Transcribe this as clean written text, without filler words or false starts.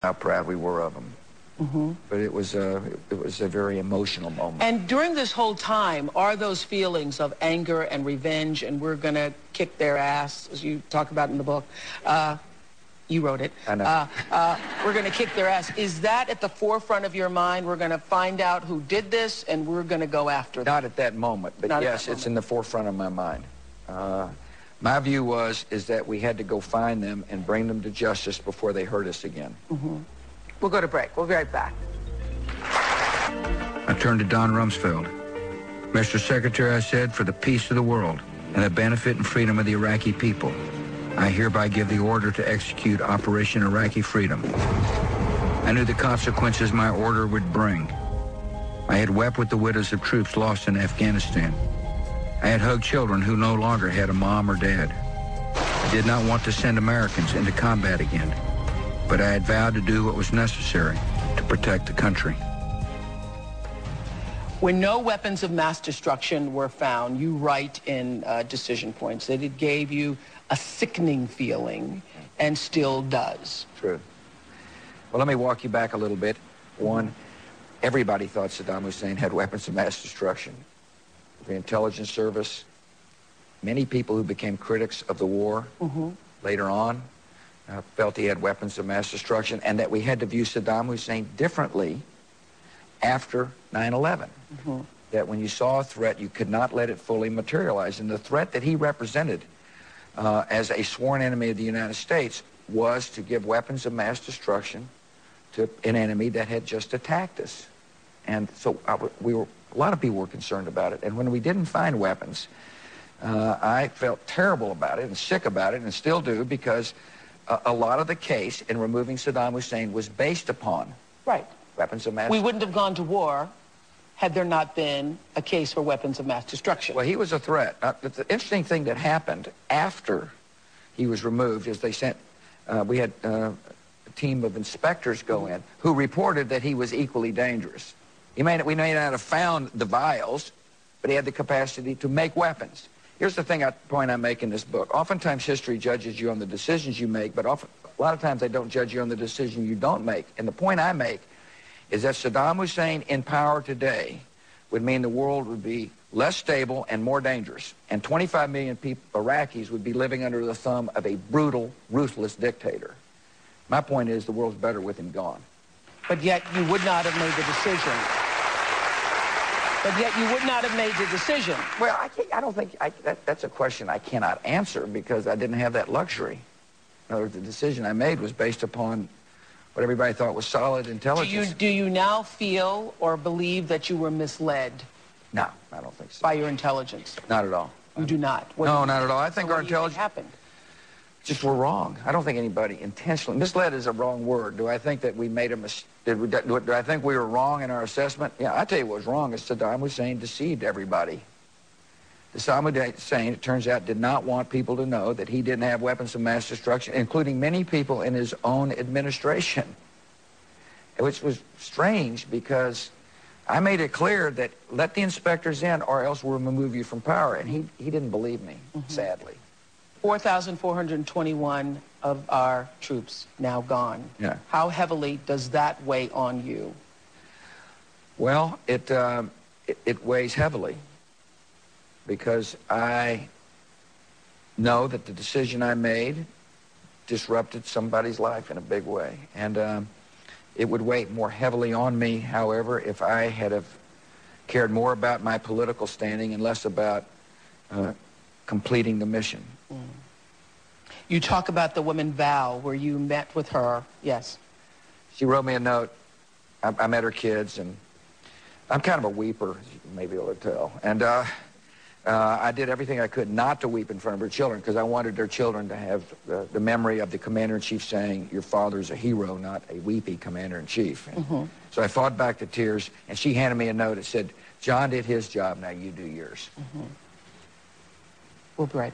how proud we were of him. But it was a very emotional moment. And during this whole time, are those feelings of anger and revenge, and we're going to kick their ass, as you talk about in the book, you wrote it. I know. We're going to kick their ass. Is that at the forefront of your mind? We're going to find out who did this, and we're going to go after them. Not at that moment, but yes, it's in the forefront of my mind. My view is that we had to go find them and bring them to justice before they hurt us again. We'll go to break. We'll be right back. I turned to Don Rumsfeld. Mr. Secretary, I said, for the peace of the world and the benefit and freedom of the Iraqi people, I hereby give the order to execute Operation Iraqi Freedom. I knew the consequences my order would bring. I had wept with the widows of troops lost in Afghanistan. I had hugged children who no longer had a mom or dad. I did not want to send Americans into combat again, but I had vowed to do what was necessary to protect the country. When no weapons of mass destruction were found, you write in Decision Points that it gave you a sickening feeling, and still does. True. Well, let me walk you back a little bit. One, everybody thought Saddam Hussein had weapons of mass destruction. The intelligence service, many people who became critics of the war later on felt he had weapons of mass destruction, and that we had to view Saddam Hussein differently after 9/11. That when you saw a threat, you could not let it fully materialize. And the threat that he represented as a sworn enemy of the United States was to give weapons of mass destruction to an enemy that had just attacked us. And so a lot of people were concerned about it. And when we didn't find weapons, I felt terrible about it and sick about it, and still do, because a lot of the case in removing Saddam Hussein was based upon weapons of mass destruction. We wouldn't have gone to war had there not been a case for weapons of mass destruction. Well, he was a threat. The interesting thing that happened after he was removed is they sent, we had a team of inspectors go in who reported that he was equally dangerous. We may not have found the vials, but he had the capacity to make weapons. Here's the point I make in this book. Oftentimes history judges you on the decisions you make, but a lot of times they don't judge you on the decision you don't make. And the point I make is that Saddam Hussein in power today would mean the world would be less stable and more dangerous. And 25 million Iraqis would be living under the thumb of a brutal, ruthless dictator. My point is the world's better with him gone. But yet you would not have made the decision. But yet you would not have made the decision. Well, I don't think that's a question I cannot answer, because I didn't have that luxury. In other words, the decision I made was based upon what everybody thought was solid intelligence. Do you now feel or believe that you were misled? No, I don't think so. By your intelligence? Not at all. You do not? No, not at all. I think our intelligence happened. Just were wrong. I don't think anybody intentionally. Misled is a wrong word. Do I think that we made a mistake? Do I think we were wrong in our assessment? Yeah, I tell you what was wrong is Saddam Hussein deceived everybody. Saddam Hussein, it turns out, did not want people to know that he didn't have weapons of mass destruction, including many people in his own administration, which was strange, because I made it clear that let the inspectors in or else we'll remove you from power, and he didn't believe me, sadly. 4,421 of our troops now gone. Yeah. How heavily does that weigh on you? Well, it weighs heavily, because I know that the decision I made disrupted somebody's life in a big way. And it would weigh more heavily on me, however, if I had have cared more about my political standing and less about completing the mission. You talk about the woman Val, where you met with her. Yes. She wrote me a note. I met her kids, and I'm kind of a weeper, as you may be able to tell. And I did everything I could not to weep in front of her children, because I wanted their children to have the memory of the commander-in-chief saying, your father's a hero, not a weepy commander-in-chief. So I fought back the tears, and she handed me a note that said, John did his job, now you do yours. We'll be right back.